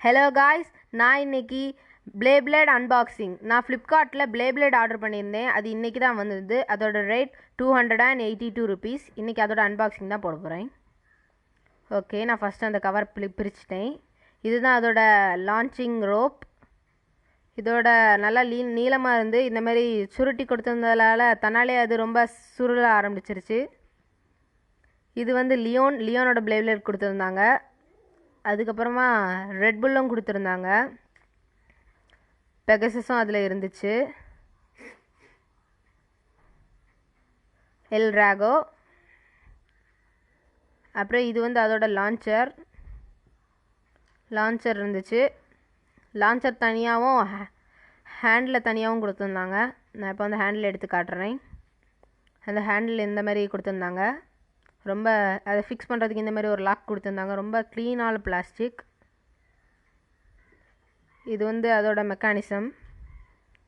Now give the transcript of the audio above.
Hello guys, நான் இன்னைக்கு ப்ளேப்ளேட் unboxing. நான் ஃப்ளிப்கார்ட்டில் ப்ளேப்ளேட் ஆர்டர் பண்ணியிருந்தேன். அது இன்றைக்கி தான் வந்தது. அதோட ரேட் 282 ருபீஸ். இன்றைக்கி அதோட அன்பாக்சிங் தான் போட போகிறேன். ஓகே, நான் ஃபஸ்ட்டு அந்த கவர் பிரிச்சுட்டேன். இதுதான் அதோட லான்ச்சிங் ரோப். இதோட நல்லா நீளமாக இருந்து இந்த மாதிரி சுருட்டி கொடுத்துருந்ததால தன்னாலே அது ரொம்ப சுருள ஆரம்பிச்சிருச்சு. இது வந்து லியோனோட ப்ளேப்ளேட் கொடுத்துருந்தாங்க. அதுக்கப்புறமா ரெட் புல்லும் கொடுத்துருந்தாங்க. பெகசஸும் அதில் இருந்துச்சு. L Rago. அப்புறம் இது வந்து அதோட லான்ச்சர் இருந்துச்சு. லான்ச்சர் தனியாகவும் ஹேண்டில் தனியாகவும் கொடுத்துருந்தாங்க. நான் இப்போ வந்து ஹேண்டில் எடுத்து காட்டுறேன். அந்த ஹேண்டில் இந்த மாதிரி கொடுத்துருந்தாங்க. ரொம்ப அதை ஃபிக்ஸ் பண்ணுறதுக்கு இந்த மாதிரி ஒரு லாக் கொடுத்துருந்தாங்க. ரொம்ப க்ளீனான பிளாஸ்டிக். இது வந்து அதோட மெக்கானிசம்.